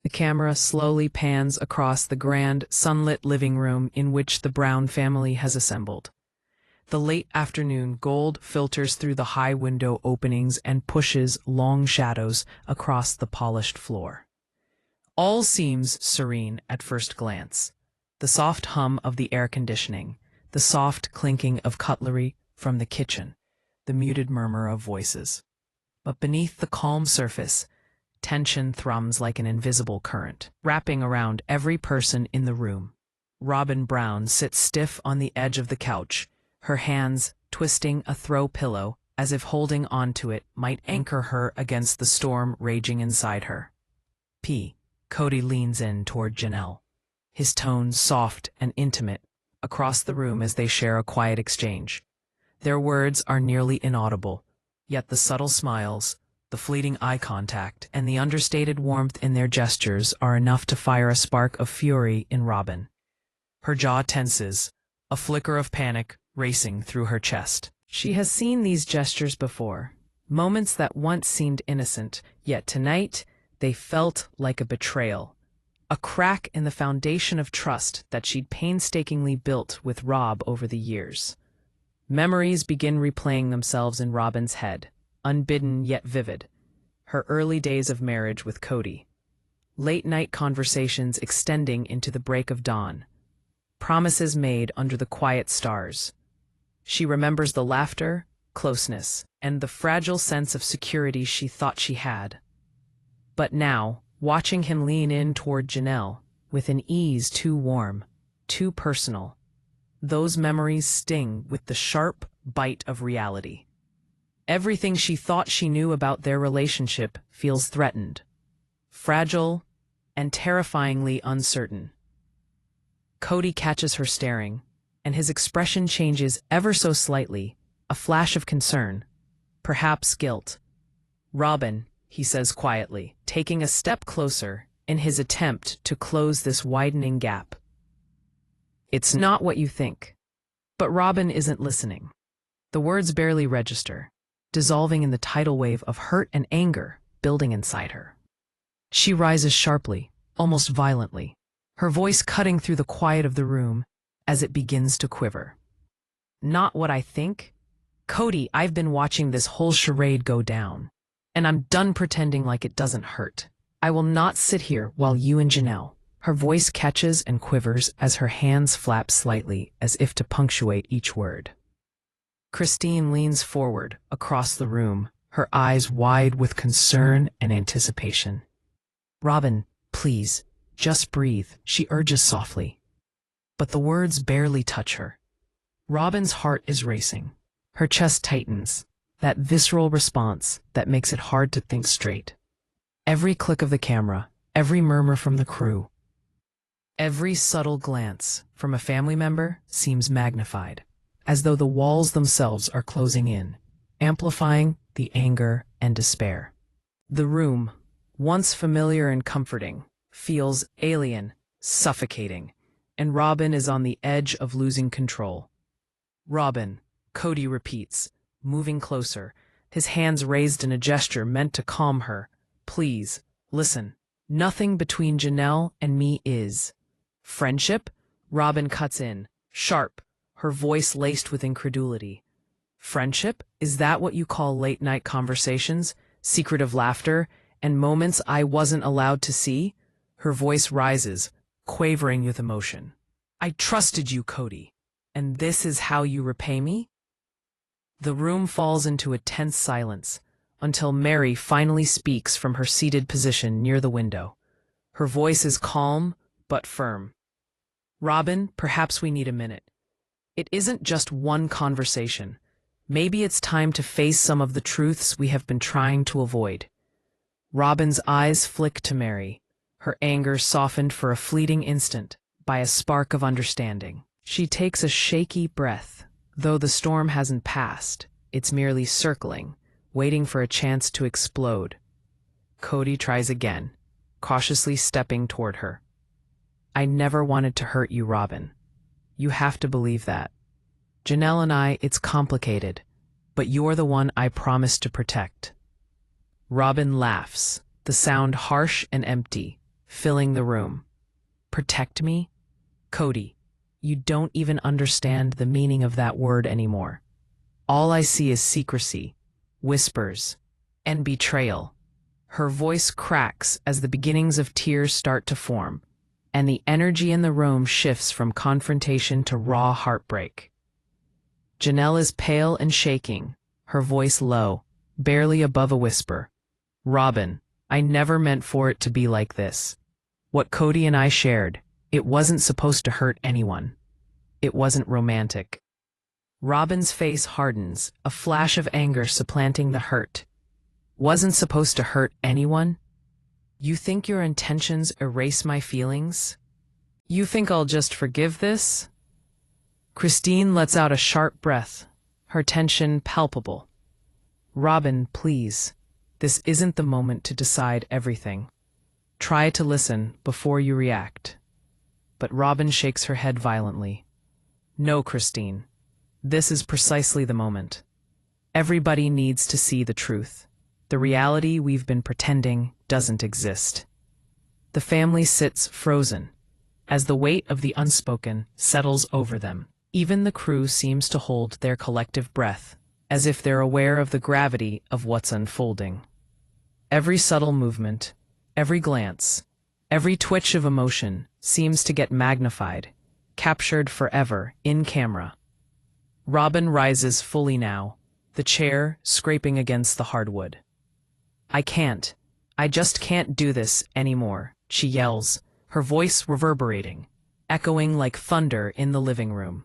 The camera slowly pans across the grand, sunlit living room in which the Brown family has assembled. The late afternoon gold filters through the high window openings and pushes long shadows across the polished floor. All seems serene at first glance. The soft hum of the air conditioning, the soft clinking of cutlery from the kitchen, the muted murmur of voices. But beneath the calm surface, tension thrums like an invisible current, wrapping around every person in the room. Robyn Brown sits stiff on the edge of the couch, her hands twisting a throw pillow as if holding onto it might anchor her against the storm raging inside her. Kody leans in toward Janelle, his tone soft and intimate, across the room as they share a quiet exchange. Their words are nearly inaudible, yet the subtle smiles, the fleeting eye contact, and the understated warmth in their gestures are enough to fire a spark of fury in Robyn. Her jaw tenses, a flicker of panic racing through her chest. She has seen these gestures before, moments that once seemed innocent, yet tonight they felt like a betrayal, a crack in the foundation of trust that she'd painstakingly built with Rob over the years. Memories begin replaying themselves in Robyn's head, unbidden yet vivid. Her early days of marriage with Kody, late-night conversations extending into the break of dawn, promises made under the quiet stars. She remembers the laughter, closeness, and the fragile sense of security she thought she had. But now, watching him lean in toward Janelle, with an ease too warm, too personal, those memories sting with the sharp bite of reality. Everything she thought she knew about their relationship feels threatened, fragile, and terrifyingly uncertain. Kody catches her staring, and his expression changes ever so slightly, a flash of concern, perhaps guilt. "Robyn," he says quietly, taking a step closer in his attempt to close this widening gap. "It's not what you think." But Robyn isn't listening. The words barely register, dissolving in the tidal wave of hurt and anger building inside her. She rises sharply, almost violently, her voice cutting through the quiet of the room as it begins to quiver. "Not what I think? Kody, I've been watching this whole charade go down, and I'm done pretending like it doesn't hurt. I will not sit here while you and Janelle." Her voice catches and quivers as her hands flap slightly as if to punctuate each word. Christine leans forward across the room, her eyes wide with concern and anticipation. "Robyn, please, just breathe," she urges softly. But the words barely touch her. Robyn's heart is racing. Her chest tightens, that visceral response that makes it hard to think straight. Every click of the camera, every murmur from the crew, every subtle glance from a family member seems magnified, as though the walls themselves are closing in, amplifying the anger and despair. The room, once familiar and comforting, feels alien, suffocating, and Robyn is on the edge of losing control. "Robyn," Kody repeats, moving closer, his hands raised in a gesture meant to calm her. "Please, listen. Nothing between Janelle and me is friendship?" Robyn cuts in, sharp, her voice laced with incredulity. "Friendship? Is that what you call late-night conversations, secretive laughter, and moments I wasn't allowed to see?" Her voice rises, quavering with emotion. "I trusted you, Kody, and this is how you repay me?" The room falls into a tense silence, until Mary finally speaks from her seated position near the window. Her voice is calm, but firm. "Robyn, perhaps we need a minute. It isn't just one conversation. Maybe it's time to face some of the truths we have been trying to avoid." Robyn's eyes flick to Mary, her anger softened for a fleeting instant by a spark of understanding. She takes a shaky breath. Though the storm hasn't passed, it's merely circling, waiting for a chance to explode. Kody tries again, cautiously stepping toward her. "I never wanted to hurt you, Robyn. You have to believe that. Janelle and I, it's complicated, but you're the one I promised to protect." Robyn laughs, the sound harsh and empty, filling the room. Protect me? Kody, you don't even understand the meaning of that word anymore. All I see is secrecy, whispers, and betrayal. Her voice cracks as the beginnings of tears start to form, and the energy in the room shifts from confrontation to raw heartbreak. Janelle is pale and shaking, her voice low, barely above a whisper. Robyn, I never meant for it to be like this. What Kody and I shared, it wasn't supposed to hurt anyone. It wasn't romantic. Robyn's face hardens, a flash of anger supplanting the hurt. Wasn't supposed to hurt anyone? You think your intentions erase my feelings? You think I'll just forgive this? Christine lets out a sharp breath, her tension palpable. Robyn, please. This isn't the moment to decide everything. Try to listen before you react. But Robyn shakes her head violently. No, Christine. This is precisely the moment. Everybody needs to see the truth. The reality we've been pretending doesn't exist. The family sits frozen, as the weight of the unspoken settles over them. Even the crew seems to hold their collective breath, as if they're aware of the gravity of what's unfolding. Every subtle movement, every glance, every twitch of emotion seems to get magnified, captured forever in camera. Robyn rises fully now, the chair scraping against the hardwood. I just can't do this anymore, she yells, her voice reverberating, echoing like thunder in the living room.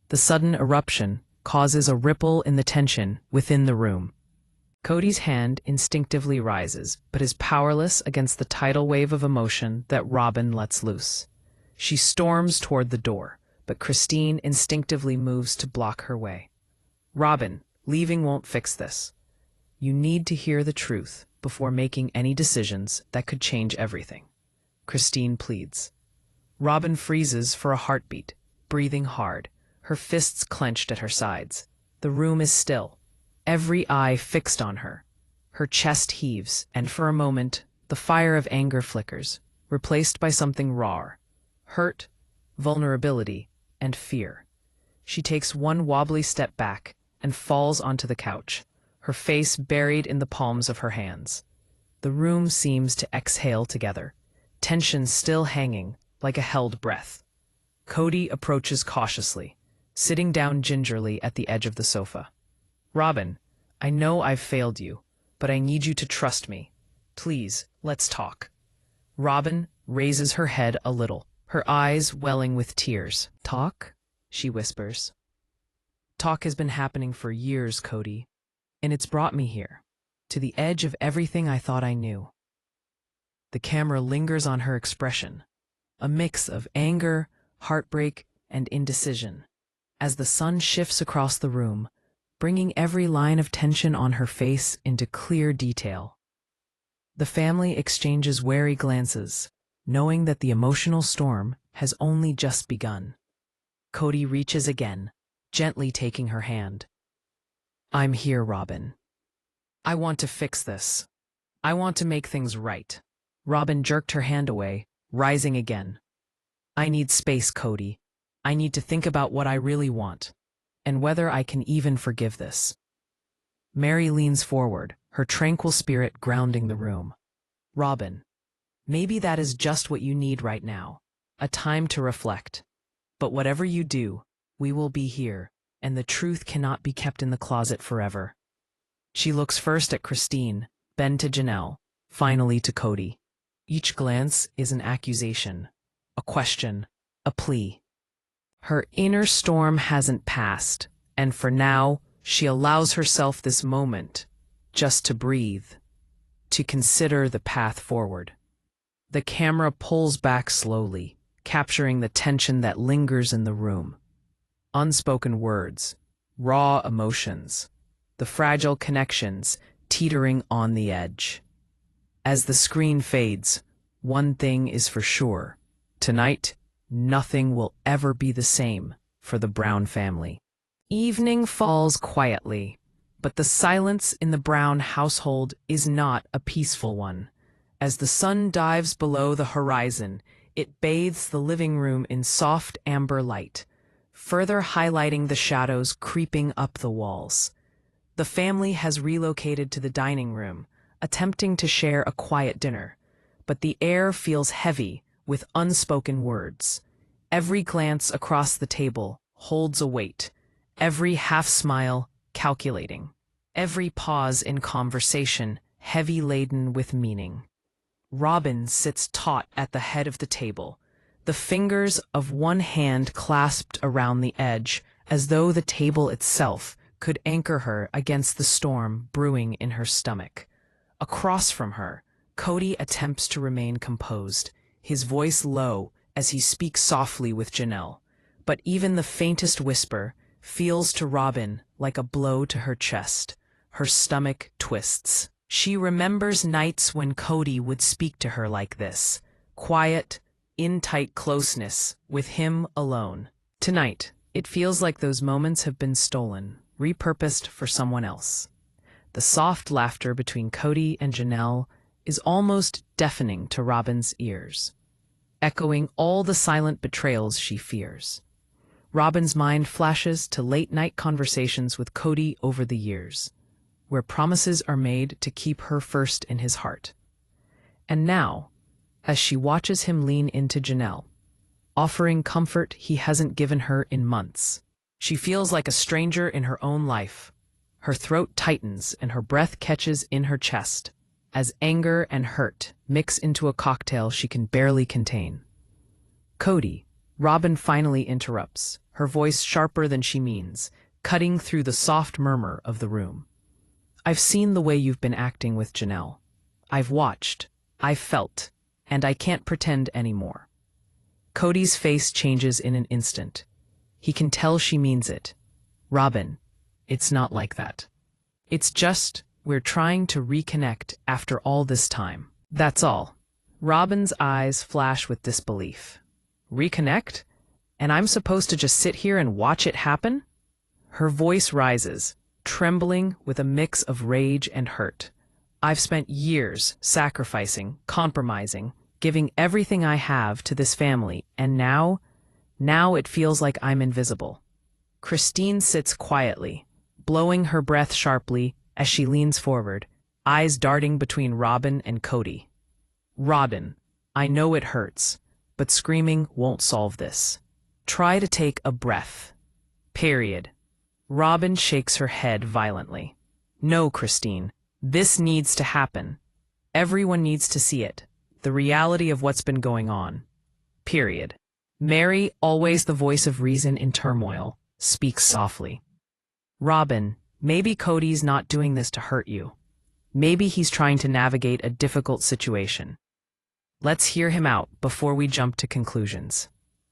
The sudden eruption causes a ripple in the tension within the room. Kody's hand instinctively rises, but is powerless against the tidal wave of emotion that Robyn lets loose. She storms toward the door, but Christine instinctively moves to block her way. Robyn, leaving won't fix this. You need to hear the truth before making any decisions that could change everything. Christine pleads. Robyn freezes for a heartbeat, breathing hard, her fists clenched at her sides. The room is still, every eye fixed on her. Her chest heaves, and for a moment, the fire of anger flickers, replaced by something rawer. Hurt, vulnerability, and fear. She takes one wobbly step back and falls onto the couch, her face buried in the palms of her hands. The room seems to exhale together, tension still hanging like a held breath. Kody approaches cautiously, sitting down gingerly at the edge of the sofa. Robyn, I know I've failed you, but I need you to trust me. Please, let's talk. Robyn raises her head a little, her eyes welling with tears. Talk? She whispers. Talk has been happening for years, Kody, and it's brought me here, to the edge of everything I thought I knew. The camera lingers on her expression, a mix of anger, heartbreak, and indecision, as the sun shifts across the room, bringing every line of tension on her face into clear detail. The family exchanges wary glances, knowing that the emotional storm has only just begun. Kody reaches again, gently taking her hand. I'm here, Robyn. I want to fix this. I want to make things right. Robyn jerked her hand away, rising again. I need space, Kody. I need to think about what I really want, and whether I can even forgive this. Mary leans forward, her tranquil spirit grounding the room. Robyn, maybe that is just what you need right now, a time to reflect. But whatever you do, we will be here, and the truth cannot be kept in the closet forever. She looks first at Christine, then to Janelle, finally to Kody. Each glance is an accusation, a question, a plea. Her inner storm hasn't passed, and for now, she allows herself this moment, just to breathe, to consider the path forward. The camera pulls back slowly, capturing the tension that lingers in the room. Unspoken words, raw emotions, the fragile connections teetering on the edge. As the screen fades, one thing is for sure. Tonight, nothing will ever be the same for the Brown family. Evening falls quietly, but the silence in the Brown household is not a peaceful one. As the sun dives below the horizon, it bathes the living room in soft amber light, further highlighting the shadows creeping up the walls. The family has relocated to the dining room, attempting to share a quiet dinner, but the air feels heavy with unspoken words. Every glance across the table holds a weight, every half-smile calculating, every pause in conversation heavy laden with meaning. Robyn sits taut at the head of the table, the fingers of one hand clasped around the edge, as though the table itself could anchor her against the storm brewing in her stomach. Across from her, Kody attempts to remain composed, his voice low as he speaks softly with Janelle, but even the faintest whisper feels to Robyn like a blow to her chest. Her stomach twists. She remembers nights when Kody would speak to her like this, quiet, in tight closeness, with him alone. Tonight, it feels like those moments have been stolen, repurposed for someone else. The soft laughter between Kody and Janelle is almost deafening to Robyn's ears, echoing all the silent betrayals she fears. Robyn's mind flashes to late-night conversations with Kody over the years, where promises are made to keep her first in his heart. And now, as she watches him lean into Janelle, offering comfort he hasn't given her in months, she feels like a stranger in her own life. Her throat tightens and her breath catches in her chest, as anger and hurt mix into a cocktail she can barely contain. Kody, Robyn finally interrupts, her voice sharper than she means, cutting through the soft murmur of the room. I've seen the way you've been acting with Janelle. I've watched, I've felt, and I can't pretend anymore. Kody's face changes in an instant. He can tell she means it. Robyn, it's not like that. It's just, we're trying to reconnect after all this time. That's all. Robyn's eyes flash with disbelief. Reconnect? And I'm supposed to just sit here and watch it happen? Her voice rises, trembling with a mix of rage and hurt. I've spent years sacrificing, compromising, giving everything I have to this family, and now it feels like I'm invisible. Christine sits quietly, blowing her breath sharply as she leans forward, eyes darting between Robyn and Kody. Robyn, I know it hurts, but screaming won't solve this. Try to take a breath. Period. Robyn shakes her head violently. No, Christine, this needs to happen. Everyone needs to see it, the reality of what's been going on. Period. Mary, always the voice of reason in turmoil, speaks softly. Robyn, maybe Kody's not doing this to hurt you. Maybe he's trying to navigate a difficult situation. Let's hear him out before we jump to conclusions.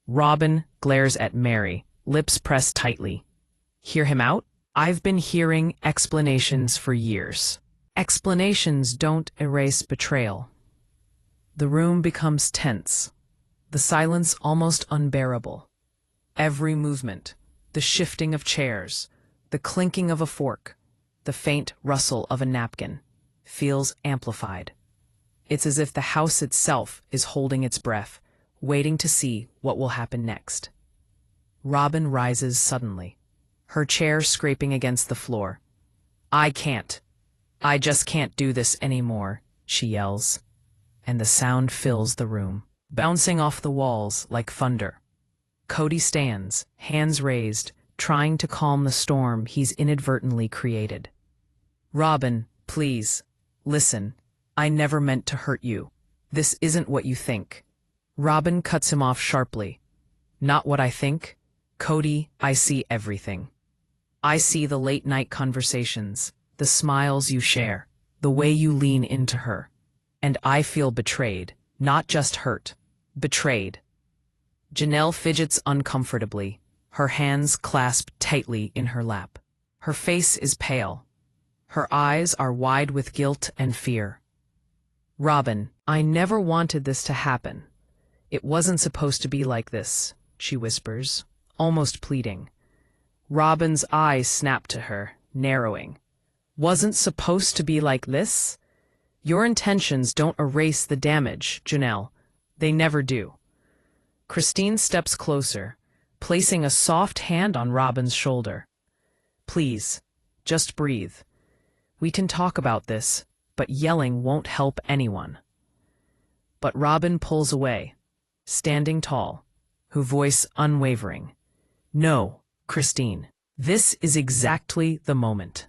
Robyn glares at Mary, lips pressed tightly. Hear him out? I've been hearing explanations for years. Explanations don't erase betrayal. The room becomes tense, the silence almost unbearable. Every movement, the shifting of chairs, the clinking of a fork, the faint rustle of a napkin, feels amplified. It's as if the house itself is holding its breath, waiting to see what will happen next. Robyn rises suddenly, her chair scraping against the floor. I just can't do this anymore, she yells, and the sound fills the room, bouncing off the walls like thunder. Kody stands, hands raised, trying to calm the storm he's inadvertently created. Robyn, please, listen. I never meant to hurt you. This isn't what you think. Robyn cuts him off sharply. Not what I think? Kody, I see everything. I see the late-night conversations, the smiles you share, the way you lean into her. And I feel betrayed, not just hurt. Betrayed. Janelle fidgets uncomfortably, her hands clasped tightly in her lap. Her face is pale. Her eyes are wide with guilt and fear. Robyn, I never wanted this to happen. It wasn't supposed to be like this, she whispers, almost pleading. Robyn's eyes snap to her, narrowing. Wasn't supposed to be like this? Your intentions don't erase the damage, Janelle. They never do. Christine steps closer, placing a soft hand on Robyn's shoulder. Please, just breathe. We can talk about this, but yelling won't help anyone. But Robyn pulls away, standing tall, her voice unwavering. No, Christine, this is exactly the moment.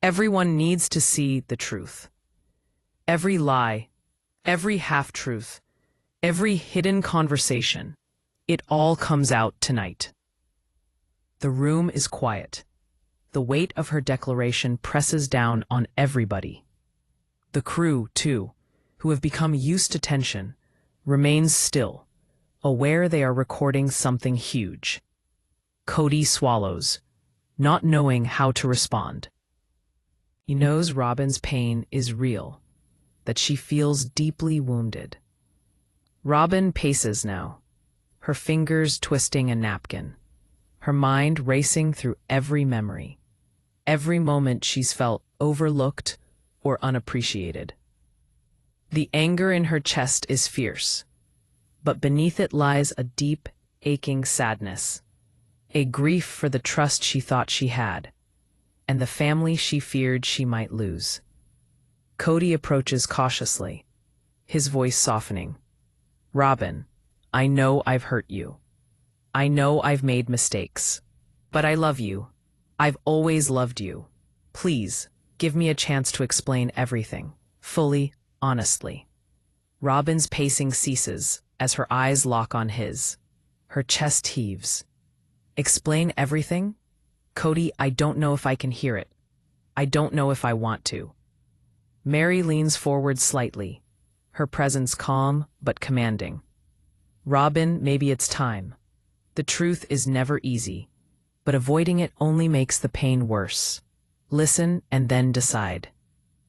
Everyone needs to see the truth. Every lie, every half-truth, every hidden conversation, it all comes out tonight. The room is quiet. The weight of her declaration presses down on everybody. The crew, too, who have become used to tension, remains still, aware they are recording something huge. Kody swallows, not knowing how to respond. He knows Robyn's pain is real, that she feels deeply wounded. Robyn paces now, her fingers twisting a napkin, her mind racing through every memory, every moment she's felt overlooked or unappreciated. The anger in her chest is fierce, but beneath it lies a deep, aching sadness, a grief for the trust she thought she had, and the family she feared she might lose. Kody approaches cautiously, his voice softening. Robyn, I know I've hurt you. I know I've made mistakes. But I love you. I've always loved you. Please, give me a chance to explain everything, fully, honestly. Robyn's pacing ceases as her eyes lock on his. Her chest heaves. Explain everything? Kody, I don't know if I can hear it. I don't know if I want to. Mary leans forward slightly, her presence calm but commanding. Robyn, maybe it's time. The truth is never easy, but avoiding it only makes the pain worse. Listen and then decide.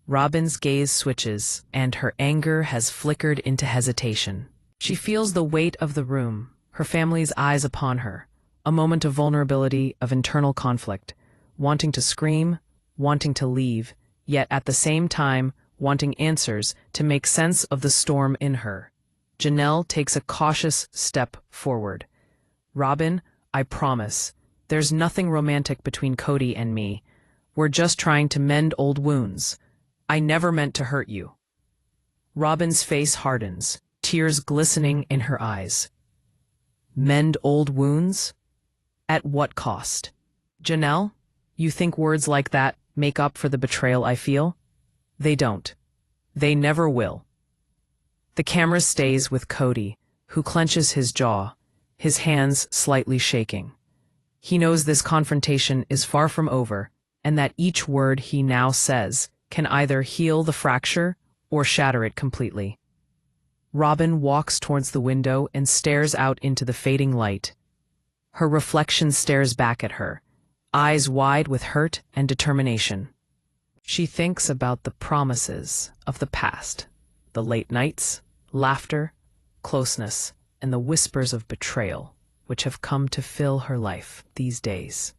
Robyn's gaze switches, and her anger has flickered into hesitation. She feels the weight of the room, her family's eyes upon her, a moment of vulnerability, of internal conflict, wanting to scream, wanting to leave, yet at the same time wanting answers to make sense of the storm in her. Janelle takes a cautious step forward. Robyn, I promise, there's nothing romantic between Kody and me. We're just trying to mend old wounds. I never meant to hurt you. Robyn's face hardens, tears glistening in her eyes. Mend old wounds? At what cost? Janelle, you think words like that make up for the betrayal I feel? They don't. They never will. The camera stays with Kody, who clenches his jaw, his hands slightly shaking. He knows this confrontation is far from over, and that each word he now says can either heal the fracture or shatter it completely. Robyn walks towards the window and stares out into the fading light. Her reflection stares back at her, eyes wide with hurt and determination. She thinks about the promises of the past, the late nights, laughter, closeness, and the whispers of betrayal which have come to fill her life these days.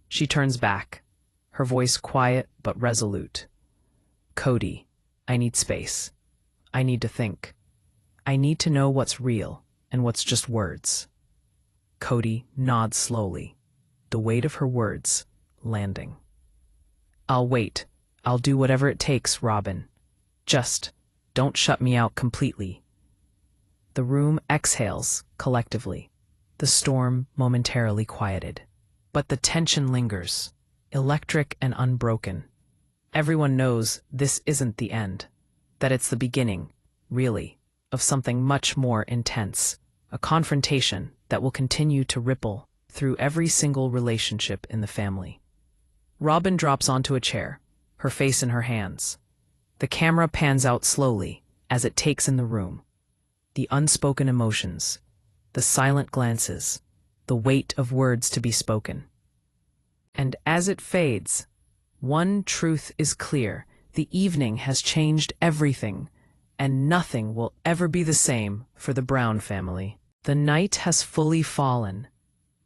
She turns back, her voice quiet but resolute. Kody, I need space. I need to think. I need to know what's real and what's just words. Kody nods slowly, the weight of her words landing. I'll wait. I'll do whatever it takes, Robyn. Just don't shut me out completely. The room exhales collectively, the storm momentarily quieted. But the tension lingers, electric and unbroken. Everyone knows this isn't the end, that it's the beginning, really, of something much more intense, a confrontation that will continue to ripple through every single relationship in the family. Robyn drops onto a chair, her face in her hands. The camera pans out slowly as it takes in the room. The unspoken emotions, the silent glances, the weight of words to be spoken. And as it fades, one truth is clear. The evening has changed everything, and nothing will ever be the same for the Brown family. The night has fully fallen,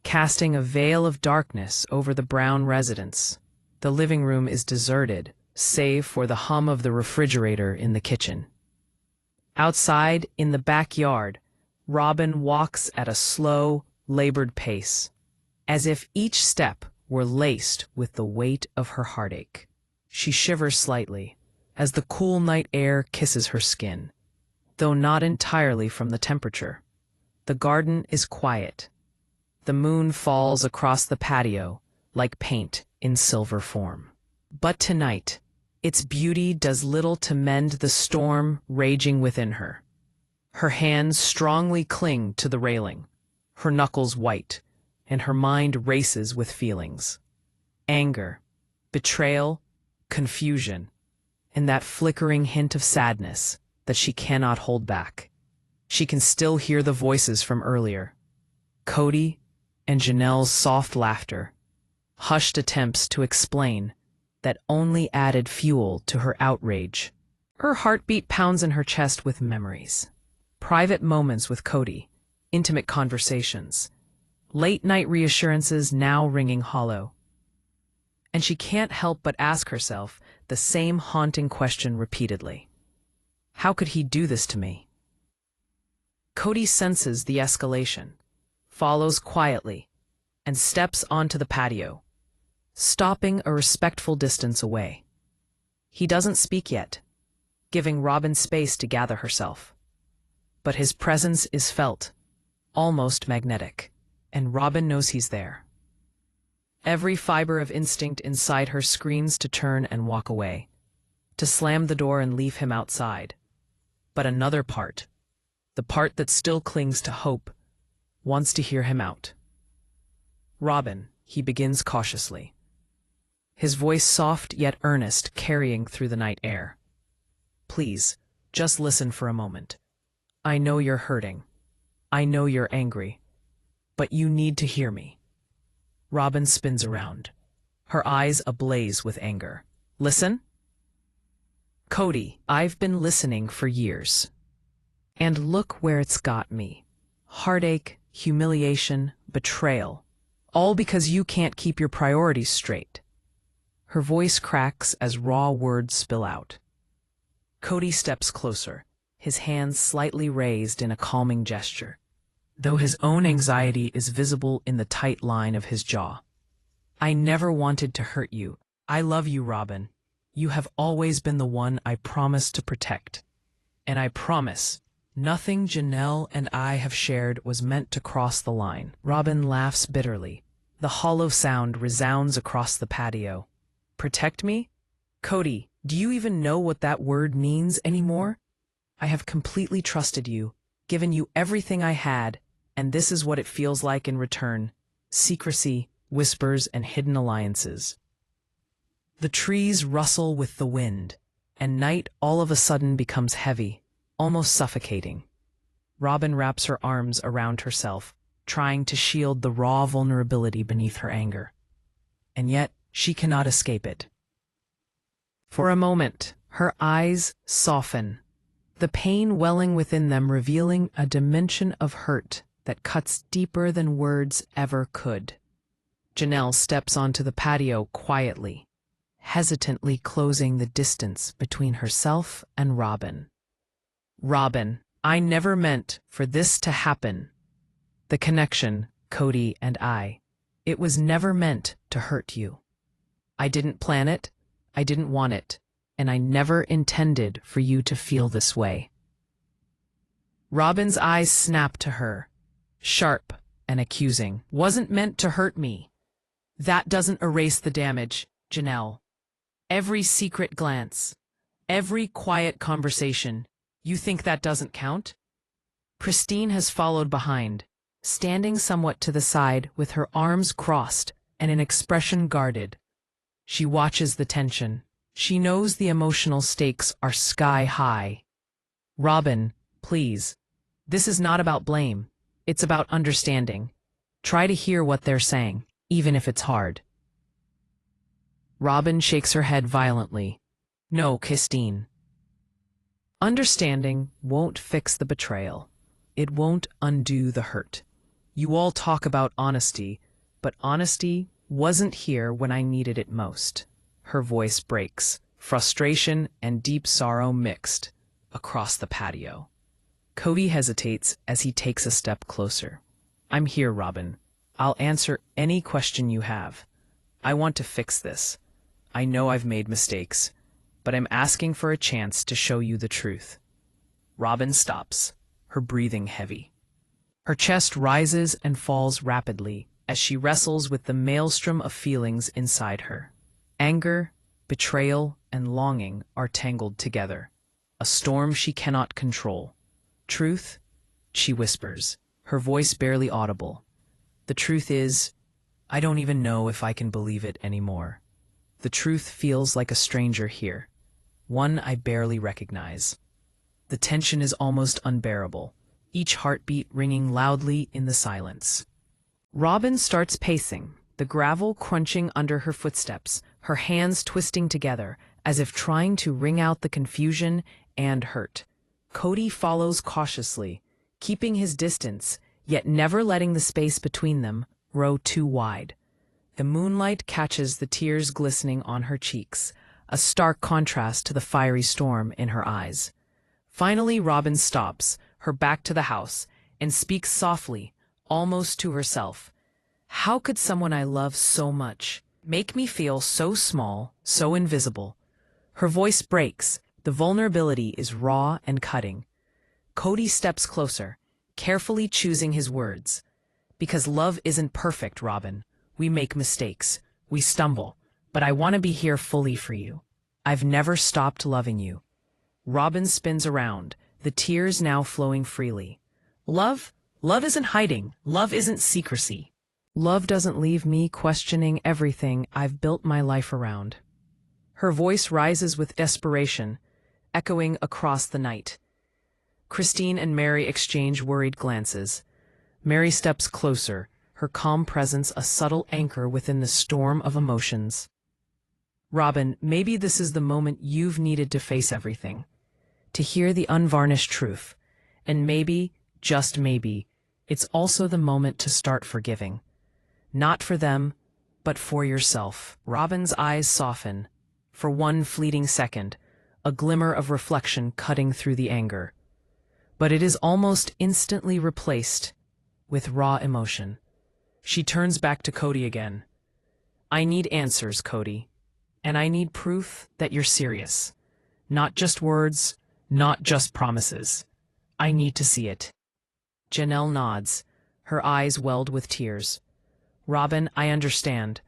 casting a veil of darkness over the Brown residence. The living room is deserted, save for the hum of the refrigerator in the kitchen. Outside, in the backyard, Robyn walks at a slow, labored pace, as if each step were laced with the weight of her heartache. She shivers slightly as the cool night air kisses her skin, though not entirely from the temperature. The garden is quiet. The moon falls across the patio like paint in silver form. But tonight, its beauty does little to mend the storm raging within her. Her hands strongly cling to the railing, her knuckles white, and her mind races with feelings. Anger, betrayal, confusion, and that flickering hint of sadness that she cannot hold back. She can still hear the voices from earlier. Kody and Janelle's soft laughter, hushed attempts to explain that only added fuel to her outrage. Her heartbeat pounds in her chest with memories. Private moments with Kody, intimate conversations, late-night reassurances now ringing hollow. And she can't help but ask herself the same haunting question repeatedly. How could he do this to me? Kody senses the escalation, follows quietly, and steps onto the patio, stopping a respectful distance away. He doesn't speak yet, giving Robyn space to gather herself. But his presence is felt, almost magnetic, and Robyn knows he's there. Every fiber of instinct inside her screams to turn and walk away, to slam the door and leave him outside. But another part, the part that still clings to hope, wants to hear him out. Robyn, he begins cautiously, his voice soft yet earnest, carrying through the night air. Please, just listen for a moment. I know you're hurting. I know you're angry. But you need to hear me. Robyn spins around, her eyes ablaze with anger. Listen? Kody, I've been listening for years. And look where it's got me. Heartache, humiliation, betrayal. All because you can't keep your priorities straight. Her voice cracks as raw words spill out. Kody steps closer, his hands slightly raised in a calming gesture, though his own anxiety is visible in the tight line of his jaw. I never wanted to hurt you. I love you, Robyn. You have always been the one I promised to protect. And I promise, nothing Janelle and I have shared was meant to cross the line. Robyn laughs bitterly. The hollow sound resounds across the patio. Protect me? Kody, do you even know what that word means anymore? I have completely trusted you, given you everything I had, and this is what it feels like in return. Secrecy, whispers, and hidden alliances. The trees rustle with the wind, and night all of a sudden becomes heavy, almost suffocating. Robyn wraps her arms around herself, trying to shield the raw vulnerability beneath her anger. And yet, she cannot escape it. For a moment, her eyes soften, the pain welling within them revealing a dimension of hurt that cuts deeper than words ever could. Janelle steps onto the patio quietly, hesitantly closing the distance between herself and Robyn. Robyn, I never meant for this to happen. The connection, Kody and I, it was never meant to hurt you. I didn't plan it, I didn't want it, and I never intended for you to feel this way. Robyn's eyes snap to her, sharp and accusing. Wasn't meant to hurt me. That doesn't erase the damage, Janelle. Every secret glance, every quiet conversation, you think that doesn't count? Christine has followed behind, standing somewhat to the side with her arms crossed and an expression guarded. She watches the tension. She knows the emotional stakes are sky high. Robyn, please. This is not about blame. It's about understanding. Try to hear what they're saying, even if it's hard. Robyn shakes her head violently. No, Christine. Understanding won't fix the betrayal. It won't undo the hurt. You all talk about honesty, but honesty wasn't here when I needed it most. Her voice breaks, frustration and deep sorrow mixed across the patio. Kody hesitates as he takes a step closer. I'm here, Robyn. I'll answer any question you have. I want to fix this. I know I've made mistakes, but I'm asking for a chance to show you the truth. Robyn stops, her breathing heavy. Her chest rises and falls rapidly as she wrestles with the maelstrom of feelings inside her. Anger, betrayal, and longing are tangled together, a storm she cannot control. Truth? She whispers, her voice barely audible. The truth is, I don't even know if I can believe it anymore. The truth feels like a stranger here, one I barely recognize. The tension is almost unbearable, each heartbeat ringing loudly in the silence. Robyn starts pacing, the gravel crunching under her footsteps, her hands twisting together as if trying to wring out the confusion and hurt. Kody follows cautiously, keeping his distance, yet never letting the space between them grow too wide. The moonlight catches the tears glistening on her cheeks, a stark contrast to the fiery storm in her eyes. Finally, Robyn stops, her back to the house, and speaks softly, almost to herself. How could someone I love so much make me feel so small, so invisible? Her voice breaks. The vulnerability is raw and cutting. Kody steps closer, carefully choosing his words. Because love isn't perfect, Robyn. We make mistakes. We stumble. But I want to be here fully for you. I've never stopped loving you. Robyn spins around, the tears now flowing freely. Love isn't hiding. Love isn't secrecy. Love doesn't leave me questioning everything I've built my life around. Her voice rises with desperation, echoing across the night. Christine and Mary exchange worried glances. Mary steps closer, her calm presence a subtle anchor within the storm of emotions. Robyn, maybe this is the moment you've needed to face everything, to hear the unvarnished truth. And maybe, just maybe, it's also the moment to start forgiving. Not for them, but for yourself. Robyn's eyes soften. For one fleeting second, a glimmer of reflection cutting through the anger. But it is almost instantly replaced with raw emotion. She turns back to Kody again. I need answers, Kody. And I need proof that you're serious. Not just words, not just promises. I need to see it. Janelle nods, her eyes welled with tears. Robyn, I understand.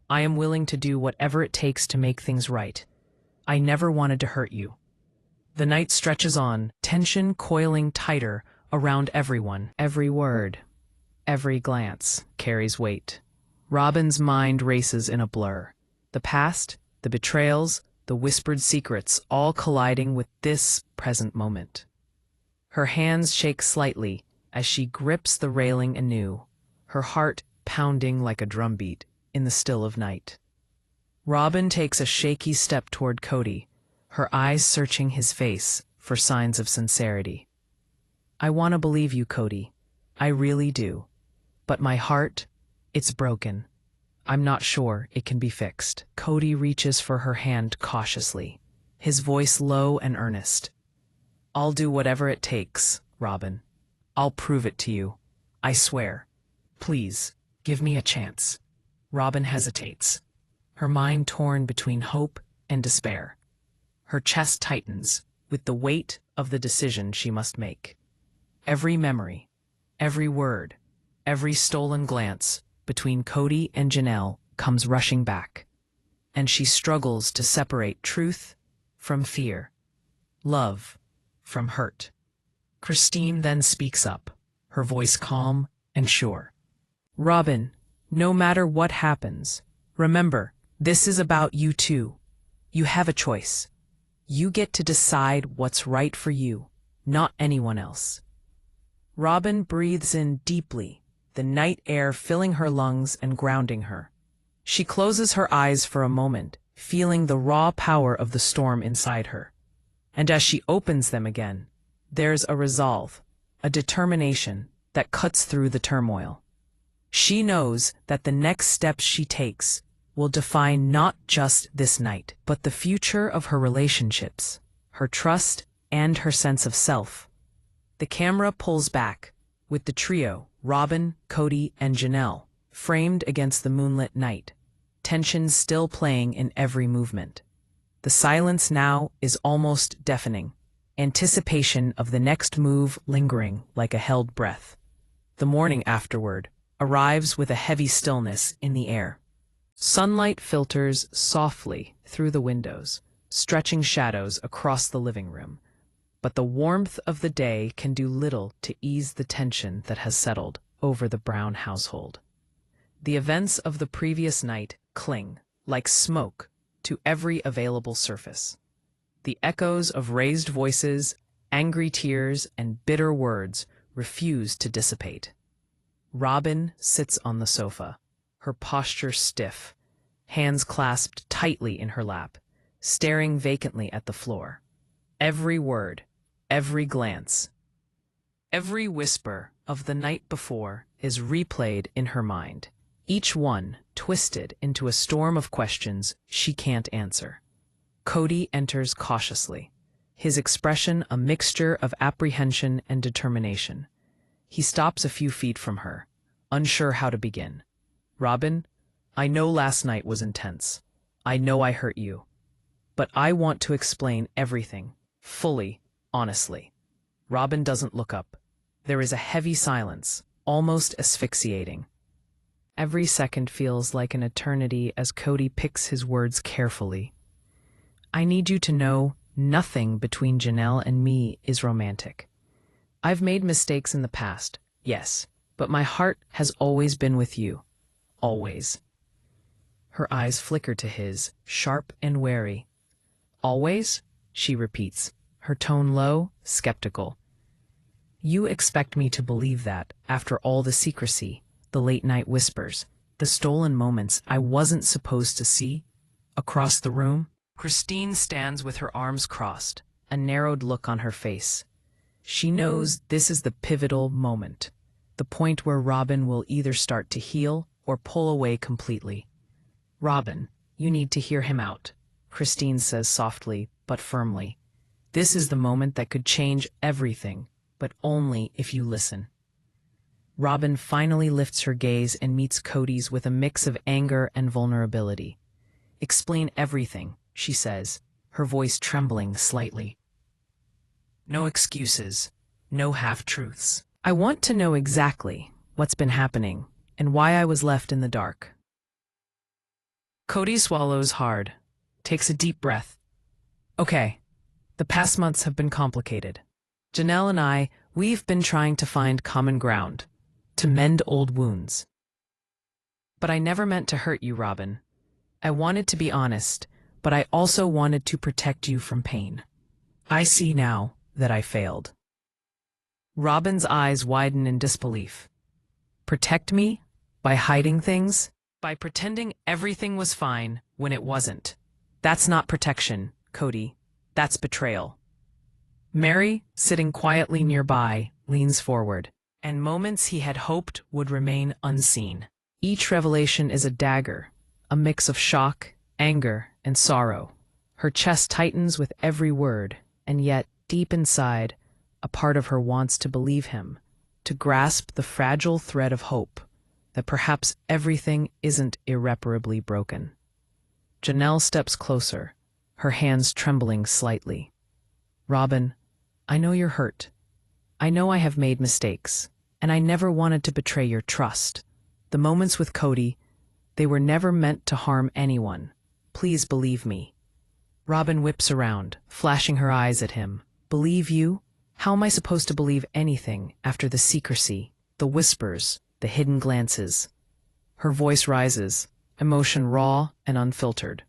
I am willing to do whatever it takes to make things right. I never wanted to hurt you. The night stretches on, tension coiling tighter around everyone. Every word, every glance carries weight. Robyn's mind races in a blur. The past, the betrayals, the whispered secrets, all colliding with this present moment. Her hands shake slightly as she grips the railing anew, her heart pounding like a drumbeat in the still of night. Robyn takes a shaky step toward Kody, her eyes searching his face for signs of sincerity. I want to believe you, Kody. I really do. But my heart, it's broken. I'm not sure it can be fixed. Kody reaches for her hand cautiously, his voice low and earnest. I'll do whatever it takes, Robyn. I'll prove it to you. I swear. Please, give me a chance. Robyn hesitates, her mind torn between hope and despair. Her chest tightens with the weight of the decision she must make. Every memory, every word, every stolen glance between Kody and Janelle comes rushing back, and she struggles to separate truth from fear, love from hurt. Christine then speaks up, her voice calm and sure. Robyn, no matter what happens, remember, this is about you too. You have a choice. You get to decide what's right for you, not anyone else. Robyn breathes in deeply, the night air filling her lungs and grounding her. She closes her eyes for a moment, feeling the raw power of the storm inside her. And as she opens them again, there's a resolve, a determination that cuts through the turmoil. She knows that the next steps she takes will define not just this night, but the future of her relationships, her trust, and her sense of self. The camera pulls back, with the trio, Robyn, Kody, and Janelle, framed against the moonlit night, tension still playing in every movement. The silence now is almost deafening, anticipation of the next move lingering like a held breath. The morning afterward arrives with a heavy stillness in the air. Sunlight filters softly through the windows, stretching shadows across the living room. But the warmth of the day can do little to ease the tension that has settled over the Brown household. The events of the previous night cling, like smoke, to every available surface. The echoes of raised voices, angry tears, and bitter words refuse to dissipate. Robyn sits on the sofa, her posture stiff, hands clasped tightly in her lap, staring vacantly at the floor. Every word, every glance, every whisper of the night before is replayed in her mind, each one twisted into a storm of questions she can't answer. Kody enters cautiously, his expression a mixture of apprehension and determination. He stops a few feet from her, unsure how to begin. "Robyn, I know last night was intense. I know I hurt you. But I want to explain everything, fully, honestly." Robyn doesn't look up. There is a heavy silence, almost asphyxiating. Every second feels like an eternity as Kody picks his words carefully. "I need you to know nothing between Janelle and me is romantic. I've made mistakes in the past, yes, but my heart has always been with you. Always." Her eyes flicker to his, sharp and wary. "Always?" she repeats, her tone low, skeptical. "You expect me to believe that, after all the secrecy, the late-night whispers, the stolen moments I wasn't supposed to see?" Across the room, Christine stands with her arms crossed, a narrowed look on her face. She knows this is the pivotal moment, the point where Robyn will either start to heal or pull away completely. "Robyn, you need to hear him out," Christine says softly but firmly. "This is the moment that could change everything, but only if you listen." Robyn finally lifts her gaze and meets Kody's with a mix of anger and vulnerability. "Explain everything," she says, her voice trembling slightly. "No excuses, no half-truths. I want to know exactly what's been happening and why I was left in the dark." Kody swallows hard, takes a deep breath. "Okay, the past months have been complicated. Janelle and we've been trying to find common ground, to mend old wounds. But I never meant to hurt you, Robyn. I wanted to be honest, but I also wanted to protect you from pain. I see now that I failed." Robyn's eyes widen in disbelief. "Protect me? By hiding things? By pretending everything was fine when it wasn't? That's not protection, Kody. That's betrayal." Mary, sitting quietly nearby, leans forward, and moments he had hoped would remain unseen. Each revelation is a dagger, a mix of shock, anger, and sorrow. Her chest tightens with every word, and yet, deep inside, a part of her wants to believe him, to grasp the fragile thread of hope, that perhaps everything isn't irreparably broken. Janelle steps closer, her hands trembling slightly. "Robyn, I know you're hurt. I know I have made mistakes, and I never wanted to betray your trust. The moments with Kody, they were never meant to harm anyone. Please believe me." Robyn whips around, flashing her eyes at him. "Believe you? How am I supposed to believe anything after the secrecy, the whispers, the hidden glances?" Her voice rises, emotion raw and unfiltered.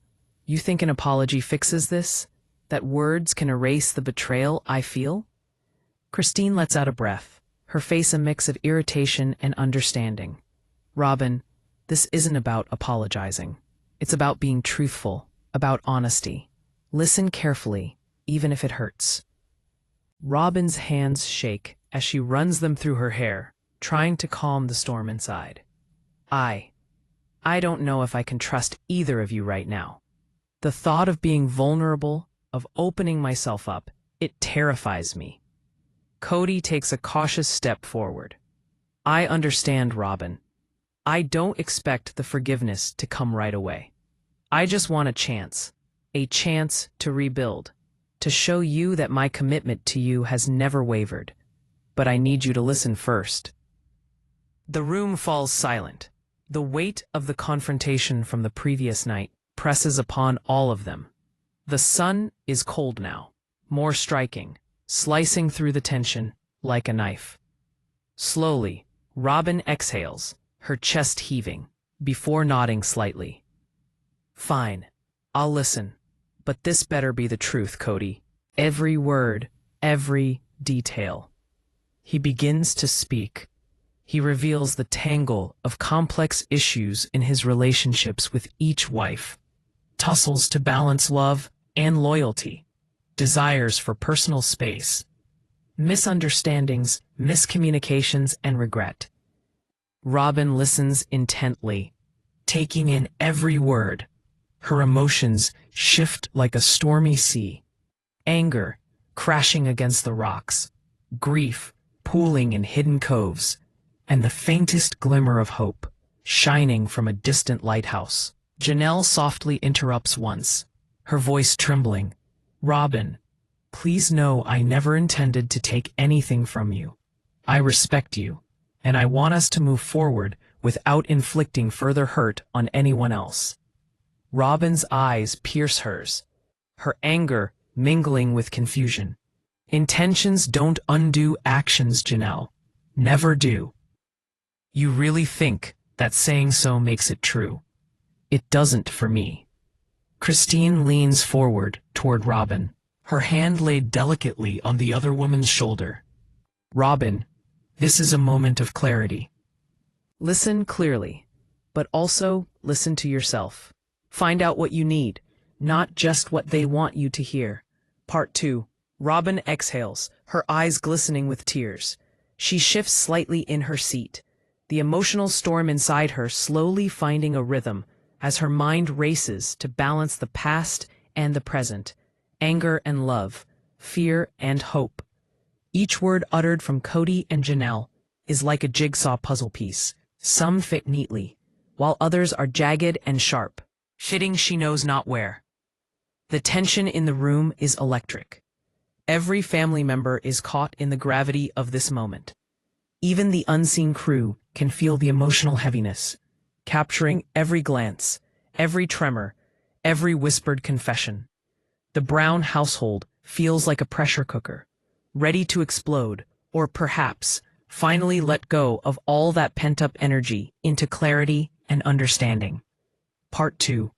"You think an apology fixes this? That words can erase the betrayal I feel?" Christine lets out a breath, her face a mix of irritation and understanding. "Robyn, this isn't about apologizing. It's about being truthful, about honesty. Listen carefully, even if it hurts." Robyn's hands shake as she runs them through her hair, trying to calm the storm inside. I don't know if I can trust either of you right now. The thought of being vulnerable, of opening myself up, it terrifies me. Kody takes a cautious step forward. I understand, Robyn. I don't expect the forgiveness to come right away. I just want a chance to rebuild, to show you that my commitment to you has never wavered. But I need you to listen first. The room falls silent. The weight of the confrontation from the previous night presses upon all of them. The sun is cold now, more striking, slicing through the tension like a knife. Slowly, Robyn exhales, her chest heaving, before nodding slightly. Fine, I'll listen, but this better be the truth, Kody. Every word, every detail. He begins to speak. He reveals the tangle of complex issues in his relationships with each wife. Tussles to balance love and loyalty. Desires for personal space. Misunderstandings, miscommunications, and regret. Robyn listens intently, taking in every word. Her emotions shift like a stormy sea. Anger, crashing against the rocks. Grief, pooling in hidden coves. And the faintest glimmer of hope, shining from a distant lighthouse. Janelle softly interrupts once, her voice trembling. Robyn, please know I never intended to take anything from you. I respect you, and I want us to move forward without inflicting further hurt on anyone else. Robyn's eyes pierce hers, her anger mingling with confusion. Intentions don't undo actions, Janelle. Never do. You really think that saying so makes it true? It doesn't for me. Christine leans forward toward Robyn, her hand laid delicately on the other woman's shoulder. Robyn, this is a moment of clarity. Listen clearly, but also listen to yourself. Find out what you need, not just what they want you to hear. Part 2. Robyn exhales, her eyes glistening with tears. She shifts slightly in her seat, the emotional storm inside her slowly finding a rhythm as her mind races to balance the past and the present, anger and love, fear and hope. Each word uttered from Kody and Janelle is like a jigsaw puzzle piece. Some fit neatly, while others are jagged and sharp, fitting she knows not where. The tension in the room is electric. Every family member is caught in the gravity of this moment. Even the unseen crew can feel the emotional heaviness, capturing every glance, every tremor, every whispered confession. The Brown household feels like a pressure cooker, ready to explode, or perhaps finally let go of all that pent-up energy into clarity and understanding. Part 2.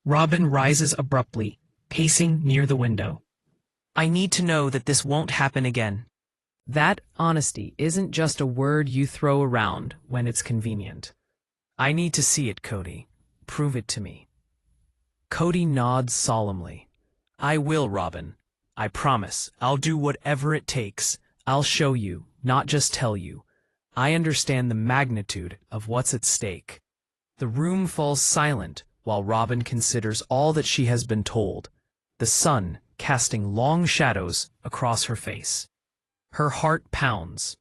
Robyn rises abruptly, pacing near the window. I need to know that this won't happen again. That honesty isn't just a word you throw around when it's convenient. I need to see it, Kody. Prove it to me. Kody nods solemnly. I will, Robyn. I promise. I'll do whatever it takes. I'll show you, not just tell you. I understand the magnitude of what's at stake. The room falls silent while Robyn considers all that she has been told, the sun casting long shadows across her face. Her heart pounds,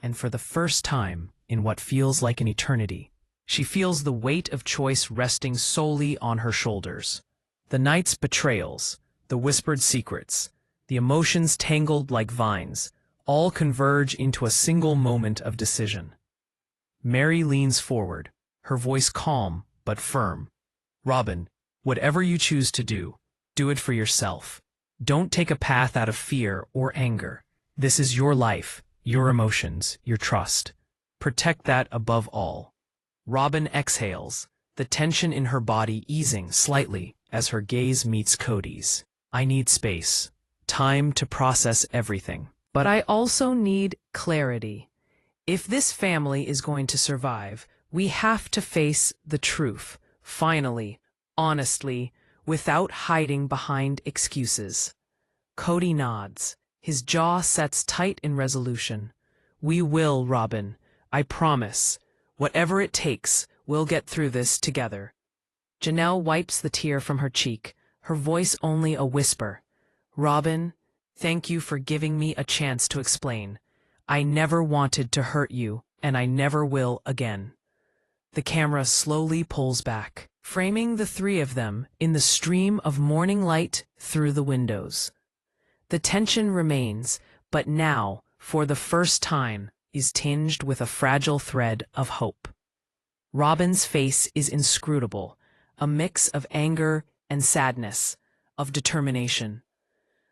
and for the first time in what feels like an eternity, she feels the weight of choice resting solely on her shoulders. The night's betrayals, the whispered secrets, the emotions tangled like vines, all converge into a single moment of decision. Mary leans forward, her voice calm but firm. Robyn, whatever you choose to do, do it for yourself. Don't take a path out of fear or anger. This is your life, your emotions, your trust. Protect that above all. Robyn exhales, the tension in her body easing slightly as her gaze meets Kody's. I need space, time to process everything. But I also need clarity. If this family is going to survive, we have to face the truth, finally, honestly, without hiding behind excuses. Kody nods. His jaw sets tight in resolution. We will, Robyn. I promise. Whatever it takes, We'll get through this together. Janelle wipes the tear from her cheek, her voice only a whisper. Robyn, thank you for giving me a chance to explain. I never wanted to hurt you, and I never will again. The camera slowly pulls back, framing the three of them in the stream of morning light through the windows. The tension remains, but now, for the first time, is tinged with a fragile thread of hope. Robyn's face is inscrutable, a mix of anger and sadness, of determination.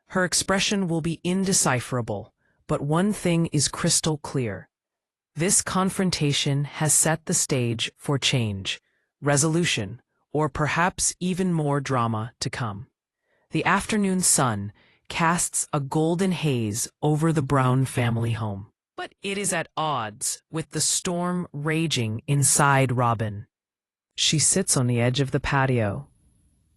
Her expression will be indecipherable, but one thing is crystal clear. This confrontation has set the stage for change, resolution, or perhaps even more drama to come. The afternoon sun casts a golden haze over the Brown family home, but it is at odds with the storm raging inside Robyn. She sits on the edge of the patio,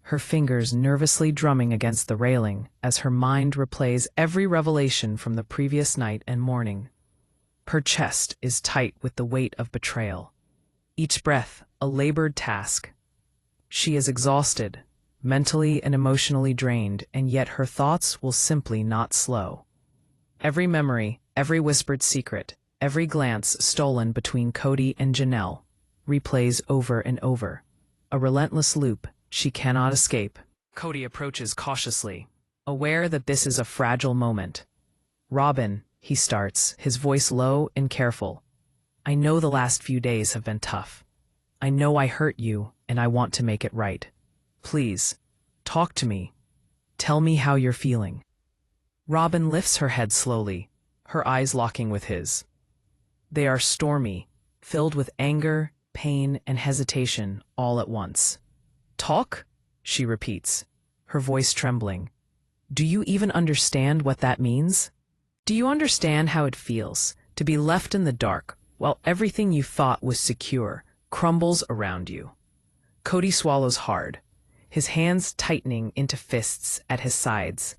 her fingers nervously drumming against the railing as her mind replays every revelation from the previous night and morning. Her chest is tight with the weight of betrayal, each breath a labored task. She is exhausted, mentally and emotionally drained, and yet her thoughts will simply not slow. Every memory, every whispered secret, every glance stolen between Kody and Janelle replays over and over, a relentless loop she cannot escape. Kody approaches cautiously, aware that this is a fragile moment. Robyn, he starts, his voice low and careful. I know the last few days have been tough. I know I hurt you, and I want to make it right. Please, talk to me. Tell me how you're feeling. Robyn lifts her head slowly, her eyes locking with his. They are stormy, filled with anger, pain, and hesitation all at once. Talk? She repeats, her voice trembling. Do you even understand what that means? Do you understand how it feels to be left in the dark while everything you thought was secure crumbles around you? Kody swallows hard, his hands tightening into fists at his sides.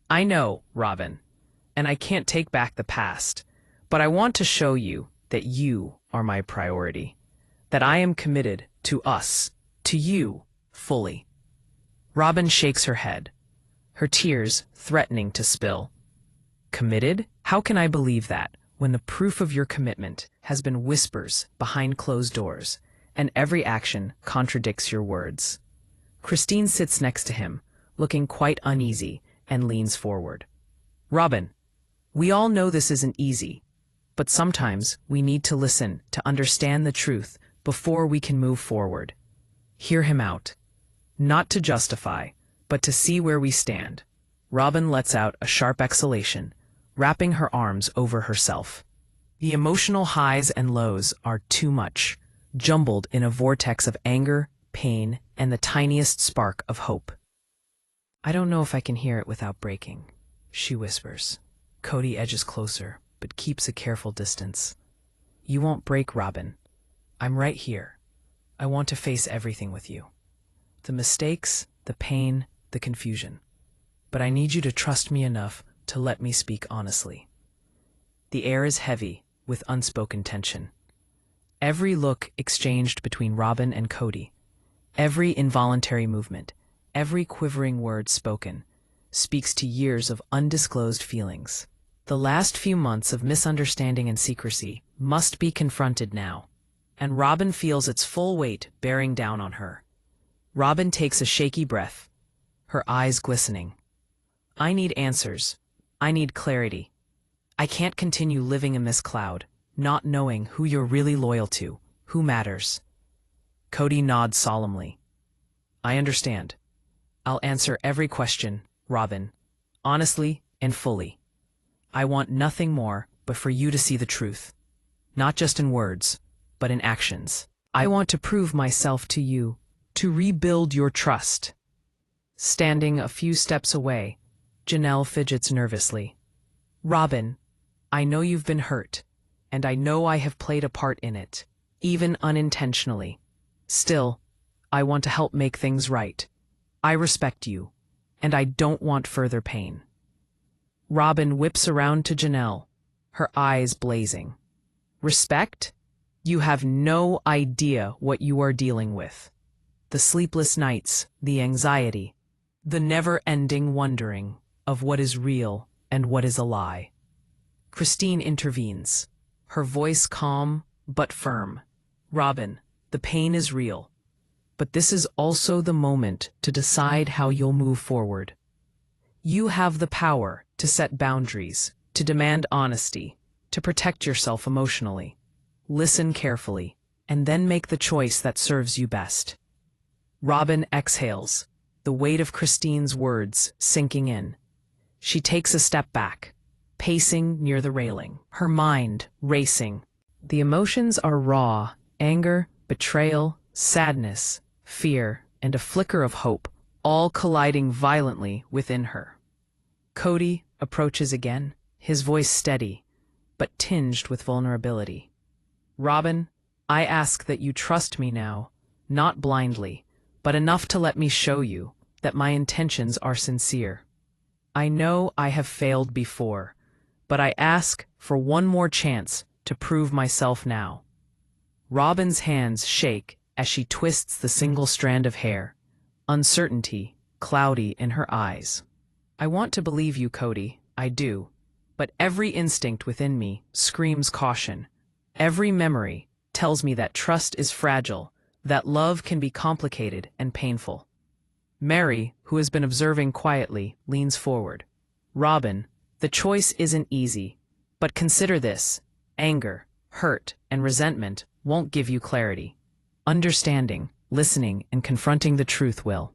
I know, Robyn, and I can't take back the past, but I want to show you that you are my priority, that I am committed to us, to you, fully. Robyn shakes her head, her tears threatening to spill. Committed? How can I believe that when the proof of your commitment has been whispers behind closed doors, and every action contradicts your words? Christine sits next to him, looking quite uneasy, and leans forward. Robyn, we all know this isn't easy, but sometimes we need to listen to understand the truth before we can move forward. Hear him out. Not to justify, but to see where we stand. Robyn lets out a sharp exhalation, wrapping her arms over herself. The emotional highs and lows are too much, jumbled in a vortex of anger, pain, and the tiniest spark of hope. I don't know if I can hear it without breaking, she whispers. Kody edges closer, but keeps a careful distance. You won't break, Robyn. I'm right here. I want to face everything with you. The mistakes, the pain, the confusion. But I need you to trust me enough to let me speak honestly. The air is heavy with unspoken tension. Every look exchanged between Robyn and Kody, every involuntary movement, every quivering word spoken, speaks to years of undisclosed feelings. The last few months of misunderstanding and secrecy must be confronted now, and Robyn feels its full weight bearing down on her. Robyn takes a shaky breath, her eyes glistening. I need answers. I need clarity. I can't continue living in this cloud, not knowing who you're really loyal to, who matters. Kody nods solemnly. I understand. I'll answer every question, Robyn, honestly and fully. I want nothing more but for you to see the truth, not just in words, but in actions. I want to prove myself to you, to rebuild your trust. Standing a few steps away, Janelle fidgets nervously. Robyn, I know you've been hurt, and I know I have played a part in it, even unintentionally. Still, I want to help make things right. I respect you, and I don't want further pain. Robyn whips around to Janelle, her eyes blazing. Respect? You have no idea what you are dealing with. The sleepless nights, the anxiety, the never-ending wondering of what is real and what is a lie. Christine intervenes, her voice calm but firm. Robyn, the pain is real, but this is also the moment to decide how you'll move forward. You have the power to set boundaries, to demand honesty, to protect yourself emotionally. Listen carefully, and then make the choice that serves you best. Robyn exhales, the weight of Christine's words sinking in. She takes a step back, pacing near the railing, her mind racing. The emotions are raw: anger, betrayal, sadness, fear, and a flicker of hope, all colliding violently within her. Kody approaches again, his voice steady, but tinged with vulnerability. Robyn, I ask that you trust me now, not blindly, but enough to let me show you that my intentions are sincere. I know I have failed before, but I ask for one more chance to prove myself now. Robyn's hands shake as she twists the single strand of hair, uncertainty cloudy in her eyes. I want to believe you, Kody, I do, but every instinct within me screams caution. Every memory tells me that trust is fragile, that love can be complicated and painful. Mary, who has been observing quietly, leans forward. Robyn, the choice isn't easy, but consider this: anger, hurt, and resentment won't give you clarity. Understanding, listening, and confronting the truth will.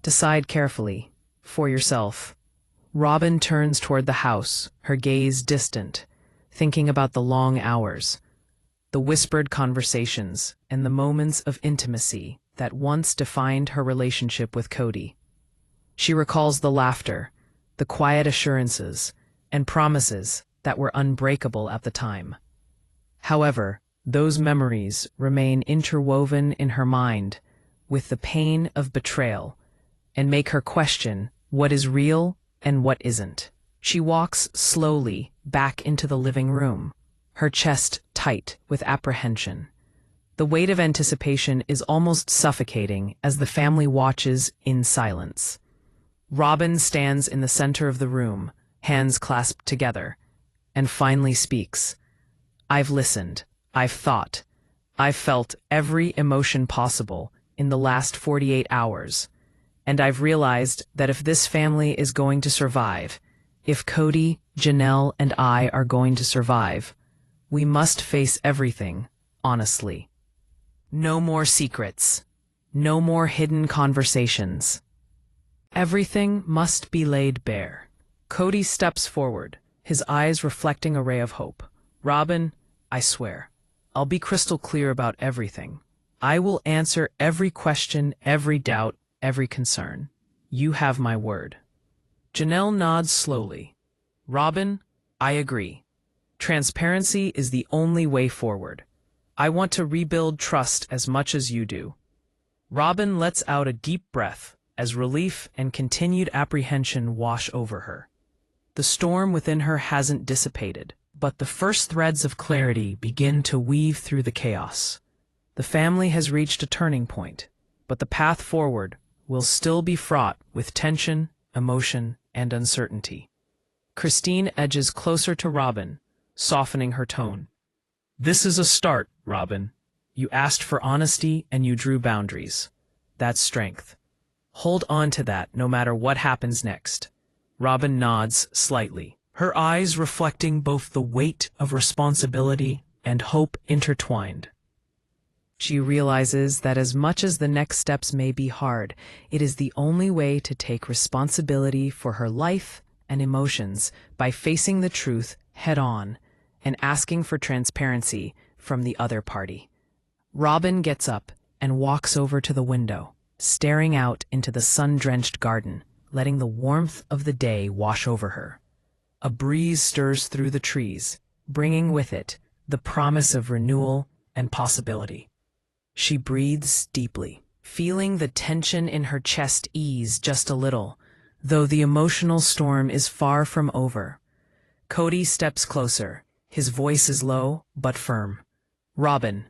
Decide carefully, for yourself. Robyn turns toward the house, her gaze distant, thinking about the long hours, the whispered conversations, and the moments of intimacy that once defined her relationship with Kody. She recalls the laughter, the quiet assurances, and promises that were unbreakable at the time. However, those memories remain interwoven in her mind with the pain of betrayal and make her question what is real and what isn't. She walks slowly back into the living room, her chest tight with apprehension. The weight of anticipation is almost suffocating as the family watches in silence. Robyn stands in the center of the room, hands clasped together, and finally speaks. I've listened, I've thought, I've felt every emotion possible in the last 48 hours, and I've realized that if this family is going to survive, if Kody, Janelle, and I are going to survive, we must face everything, honestly. No more secrets. No more hidden conversations. Everything must be laid bare. Kody steps forward, his eyes reflecting a ray of hope. Robyn, I swear, I'll be crystal clear about everything. I will answer every question, every doubt, every concern. You have my word. Janelle nods slowly. Robyn, I agree. Transparency is the only way forward. I want to rebuild trust as much as you do. Robyn lets out a deep breath as relief and continued apprehension wash over her. The storm within her hasn't dissipated, but the first threads of clarity begin to weave through the chaos. The family has reached a turning point, but the path forward will still be fraught with tension, emotion, and uncertainty. Christine edges closer to Robyn, softening her tone. This is a start, Robyn. You asked for honesty and you drew boundaries. That's strength. Hold on to that no matter what happens next. Robyn nods slightly, her eyes reflecting both the weight of responsibility and hope intertwined. She realizes that as much as the next steps may be hard, it is the only way to take responsibility for her life and emotions by facing the truth head-on and asking for transparency from the other party. Robyn gets up and walks over to the window, staring out into the sun-drenched garden, letting the warmth of the day wash over her. A breeze stirs through the trees, bringing with it the promise of renewal and possibility. She breathes deeply, feeling the tension in her chest ease just a little, though the emotional storm is far from over. Kody steps closer. His voice is low but firm. Robyn,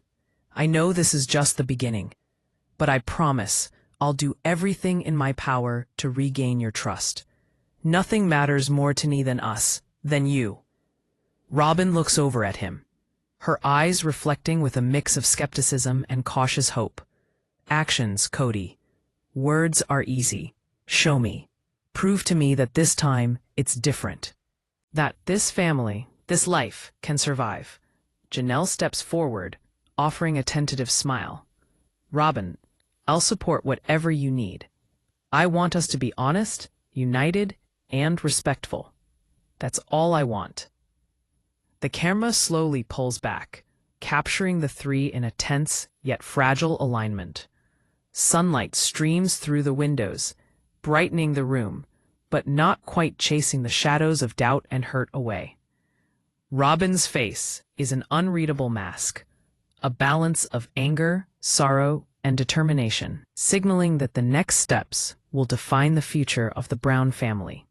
I know this is just the beginning, but I promise I'll do everything in my power to regain your trust. Nothing matters more to me than you. Robyn looks over at him, her eyes reflecting with a mix of skepticism and cautious hope. Actions, Kody. Words are easy. Show me. Prove to me that this time it's different. That this family, this life, can survive. Janelle steps forward, offering a tentative smile. Robyn, I'll support whatever you need. I want us to be honest, united, and respectful. That's all I want. The camera slowly pulls back, capturing the three in a tense yet fragile alignment. Sunlight streams through the windows, brightening the room, but not quite chasing the shadows of doubt and hurt away. Robyn's face is an unreadable mask, a balance of anger, sorrow, and determination, signaling that the next steps will define the future of the Brown family.